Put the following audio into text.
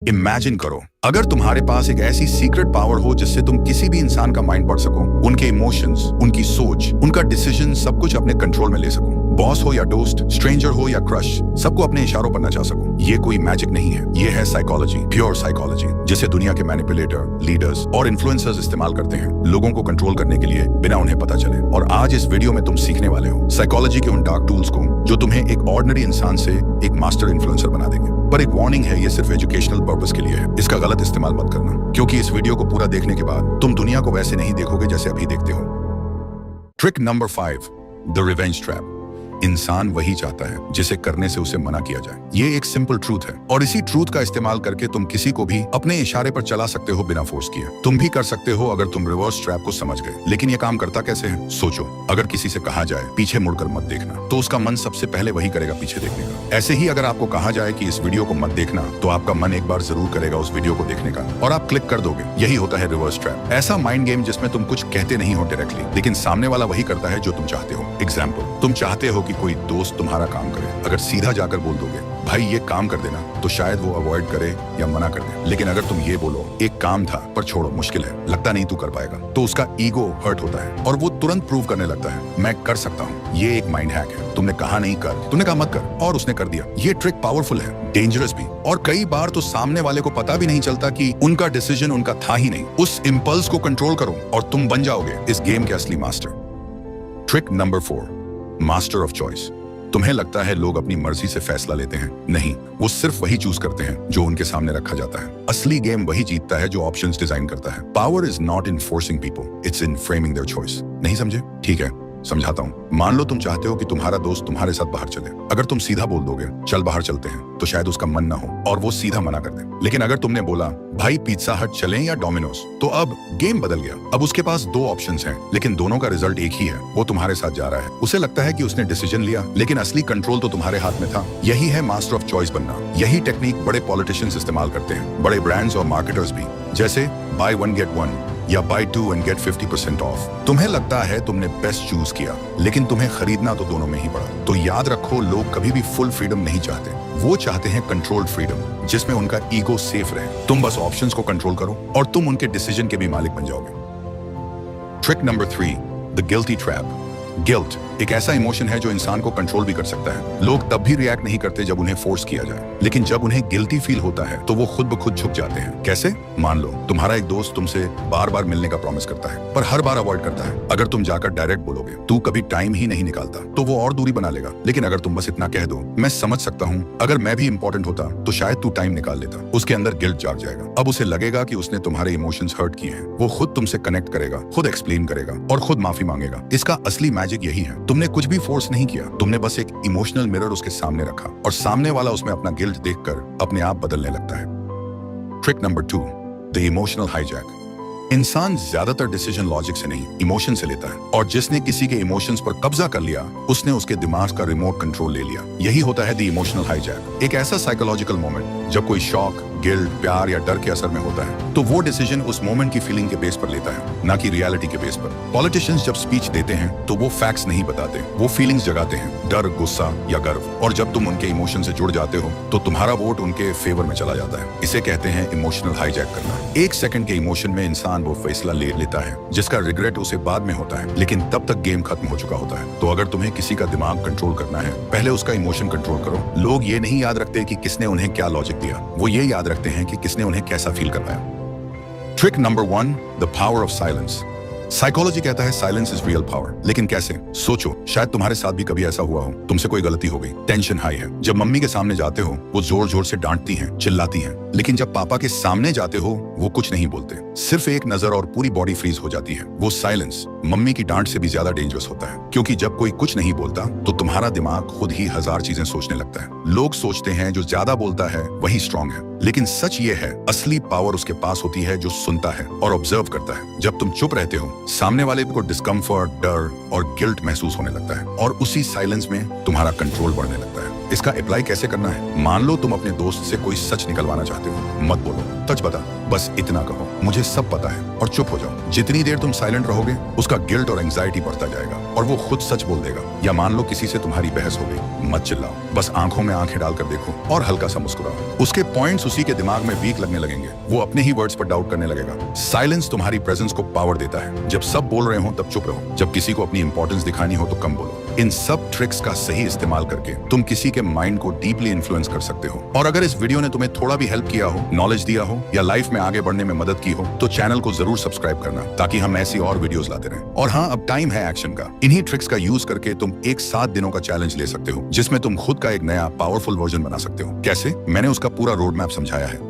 Imagine करो, अगर तुम्हारे पास एक ऐसी सीक्रेट पावर हो जिससे तुम किसी भी इंसान का माइंड पढ़ सको, उनके इमोशंस, उनकी सोच, उनका डिसीजन सब कुछ अपने कंट्रोल में ले सको। बॉस हो या दोस्त, स्ट्रेंजर हो या क्रश, सबको अपने इशारों पर नचा सको। ये कोई मैजिक नहीं है, ये है साइकोलॉजी, प्योर साइकोलॉजी, जिसे दुनिया के मैनिपुलेटर, लीडर्स और इन्फ्लुएंसर्स इस्तेमाल करते हैं लोगों को कंट्रोल करने के लिए बिना उन्हें पता चले। और आज इस वीडियो में तुम सीखने वाले हो साइकोलॉजी के उन डार्क टूल्स को जो तुम्हें एक ऑर्डिनरी इंसान से एक मास्टर इन्फ्लुएंसर बना देंगे। पर एक वार्निंग है, ये सिर्फ एजुकेशनल पर्पस के लिए है, इसका गलत इस्तेमाल मत करना, क्योंकि इस वीडियो को पूरा देखने के बाद तुम दुनिया को वैसे नहीं देखोगे जैसे अभी देखते हो। Trick number 5, the revenge trap. इंसान वही चाहता है जिसे करने से उसे मना किया जाए। ये एक सिंपल ट्रूथ है और इसी ट्रूथ का इस्तेमाल करके तुम किसी को भी अपने इशारे पर चला सकते हो बिना फोर्स किए। तुम भी कर सकते हो अगर तुम रिवर्स ट्रैप को समझ गए। लेकिन ये काम करता कैसे है? सोचो, अगर किसी से कहा जाए पीछे मुड़कर मत देखना, तो उसका मन सबसे पहले वही करेगा, पीछे देखने का। ऐसे ही अगर आपको कहा जाए कि इस वीडियो को मत देखना, तो आपका मन एक बार जरूर करेगा उस वीडियो को देखने का और आप क्लिक कर दोगे। यही होता है रिवर्स ट्रैप, ऐसा माइंड गेम जिसमें तुम कुछ कहते नहीं हो डायरेक्टली, लेकिन सामने वाला वही करता है जो तुम चाहते हो। एग्जाम्पल, तुम चाहते हो कि कोई दोस्त तुम्हारा काम करे। अगर सीधा जाकर बोल दोगे भाई ये काम कर देना, तो शायद वो अवॉइड करे या मना कर दे। लेकिन अगर तुम ये बोलो एक काम था पर छोड़ो, मुश्किल है, लगता नहीं तू कर पाएगा, तो उसका ईगो हर्ट होता है और वो तुरंत प्रूव करने लगता है मैं कर सकता हूँ। ये एक माइंड हैक है। तुमने कहा नहीं कर, तुमने कहा मत कर और उसने कर दिया। ये ट्रिक पावरफुल है, डेंजरस भी, और कई बार तो सामने वाले को पता भी नहीं चलता कि उनका डिसीजन उनका था ही नहीं। उस इंपल्स को कंट्रोल करो और तुम बन जाओगे इस गेम के असली master. Trick number 4, master of choice. तुम्हें लगता है लोग अपनी मर्जी से फैसला लेते हैं? नहीं, वो सिर्फ वही चूज करते हैं जो उनके सामने रखा जाता है। असली गेम वही जीतता है जो ऑप्शंस डिजाइन करता है। Power is not in forcing people, it's in framing their choice. नहीं समझे? ठीक है, समझाता हूँ। मान लो तुम चाहते हो कि तुम्हारा दोस्त तुम्हारे साथ बाहर चले। अगर तुम सीधा बोल दोगे चल बाहर चलते हैं, तो शायद उसका मन ना हो और वो सीधा मना कर दे। लेकिन अगर तुमने बोला भाई पिज्जा हट चलें या डोमिनोज, तो अब गेम बदल गया। अब उसके पास 2 ऑप्शंस हैं, लेकिन दोनों का रिजल्ट एक ही है। वो तुम्हारे साथ जा रहा है। उसे लगता है कि उसने डिसीजन लिया, लेकिन असली कंट्रोल तो तुम्हारे हाथ में था। यही है मास्टर ऑफ चॉइस बनना। यही टेक्निक बड़े पॉलिटिशियंस इस्तेमाल करते हैं, बड़े ब्रांड्स और मार्केटर्स भी, जैसे बाय 1 गेट 1 या बाय 2 एंड गेट 50% ऑफ। तुम्हें लगता है तुमने बेस्ट चूज किया, लेकिन तुम्हें खरीदना तो दोनों में ही पड़ा। तो याद रखो, लोग कभी भी फुल फ्रीडम नहीं चाहते, वो चाहते हैं कंट्रोल्ड फ्रीडम, जिसमें उनका ईगो सेफ रहे। तुम बस ऑप्शंस को कंट्रोल करो और तुम उनके डिसीजन के भी मालिक बन जाओगे। Trick number 3, the guilty trap. Guilt एक ऐसा इमोशन है जो इंसान को कंट्रोल भी कर सकता है। लोग तब भी रिएक्ट नहीं करते जब उन्हें फोर्स किया जाए, लेकिन जब उन्हें गिल्टी फील होता है तो वो खुद ब खुद झुक जाते हैं। कैसे? मान लो तुम्हारा एक दोस्त तुमसे बार बार मिलने का प्रॉमिस करता है, पर हर बार अवॉइड करता है। अगर तुम जाकर डायरेक्ट बोलोगे तू कभी टाइम ही नहीं निकालता, तो वो और दूरी बना लेगा। लेकिन अगर तुम बस इतना कह दो मैं समझ सकता हूँ, अगर मैं भी इंपॉर्टेंट होता तो शायद तू टाइम निकाल लेता, उसके अंदर गिल्ट जाग जाएगा। अब उसे लगेगा कि उसने तुम्हारे इमोशंस हर्ट किए हैं। वो खुद तुमसे कनेक्ट करेगा, खुद एक्सप्लेन करेगा और खुद माफी मांगेगा। इसका असली मैजिक यही है, तुमने कुछ भी फोर्स नहीं किया, तुमने बस एक इमोशनल मिरर उसके सामने रखा और सामने वाला उसमें अपना गिल्ट देखकर अपने आप बदलने लगता है। Trick number 2, the emotional hijack. इंसान ज्यादातर डिसीजन लॉजिक से नहीं, इमोशन से लेता है, और जिसने किसी के इमोशंस पर कब्जा कर लिया, उसने उसके दिमाग का रिमोट कंट्रोल ले लिया। यही होता है द इमोशनल हाईजैक। एक ऐसा साइकोलॉजिकल मोमेंट जब कोई शॉक, गिल्ट, प्यार या डर के असर में होता है, तो वो डिसीजन उस मोमेंट की फीलिंग के बेस पर लेता है, ना कि रियलिटी के बेस पर। पॉलिटिशियंस जब स्पीच देते हैं तो वो फैक्ट्स नहीं बताते, वो फीलिंग्स जगाते हैं, डर, गुस्सा या गर्व। और जब तुम उनके इमोशन से जुड़ जाते हो तो तुम्हारा वोट उनके फेवर में चला जाता है। इसे कहते हैं इमोशनल हाईजैक करना। 1 सेकंड के इमोशन में इंसान वो फैसला ले लेता है जिसका रिग्रेट उसे बाद में होता है, लेकिन तब तक गेम खत्म हो चुका होता है। तो अगर तुम्हें किसी का दिमाग कंट्रोल करना है, पहले उसका इमोशन कंट्रोल करो। लोग ये नहीं याद रखते कि किसने उन्हें क्या लॉजिक दिया, वो ये याद रखते हैं कि किसने उन्हें कैसा फील करवाया। Trick number 1, the power of silence. Psychology कहता है साइलेंस इज रियल पावर, लेकिन कैसे? सोचो, शायद तुम्हारे साथ भी कभी ऐसा हुआ हो, तुमसे कोई गलती हो गई, टेंशन हाई है। जब मम्मी के सामने जाते हो वो जोर जोर से डांटती हैं, चिल्लाती हैं, लेकिन जब पापा के सामने जाते हो वो कुछ नहीं बोलते, सिर्फ एक नजर और पूरी बॉडी फ्रीज हो जाती है। वो साइलेंस मम्मी की डांट से भी ज्यादा डेंजरस होता है, क्योंकि जब कोई कुछ नहीं बोलता तो तुम्हारा दिमाग खुद ही 1000 चीजें सोचने लगता है। लोग सोचते हैं जो ज्यादा बोलता है वही स्ट्रांग है, लेकिन सच ये है असली पावर उसके पास होती है जो सुनता है और ऑब्जर्व करता है। जब तुम चुप रहते हो, सामने वाले को डिस्कम्फर्ट, डर और गिल्ट महसूस होने लगता है, और उसी साइलेंस में तुम्हारा कंट्रोल बढ़ने लगता है। इसका अप्लाई कैसे करना है? मान लो तुम अपने दोस्त से कोई सच निकलवाना चाहते हो, मत बोलो सच बता, बस इतना कहो मुझे सब पता है, और चुप हो जाओ। जितनी देर तुम साइलेंट रहोगे उसका गिल्ट और एंजाइटी बढ़ता जाएगा और वो खुद सच बोल देगा। या मान लो किसी से तुम्हारी बहस हो गई, मत चिल्लाओ, बस आंखों में आंखें डालकर देखो और हल्का सा मुस्कुराओ। उसके पॉइंट्स उसी के दिमाग में वीक लगने लगेंगे, वो अपने ही वर्ड्स पर डाउट करने लगेगा। साइलेंस तुम्हारी प्रेजेंस को पावर देता है। जब सब बोल रहे हो तब चुप रहो, जब किसी को अपनी इंपॉर्टेंस दिखानी हो तो कम बोलो। इन सब ट्रिक्स का सही इस्तेमाल करके तुम किसी के माइंड को डीपली इन्फ्लुएंस कर सकते हो। और अगर इस वीडियो ने तुम्हें थोड़ा भी हेल्प किया हो, नॉलेज दिया हो या लाइफ में आगे बढ़ने में मदद की हो तो चैनल को जरूर सब्सक्राइब करना, ताकि हम ऐसी और वीडियोस लाते रहें। और हाँ, अब टाइम है एक्शन का। इन्हीं ट्रिक्स का यूज करके तुम एक 7 दिनों का चैलेंज ले सकते हो, जिसमें तुम खुद का एक नया पावरफुल वर्जन बना सकते हो। कैसे? मैंने उसका पूरा रोड मैप समझाया है।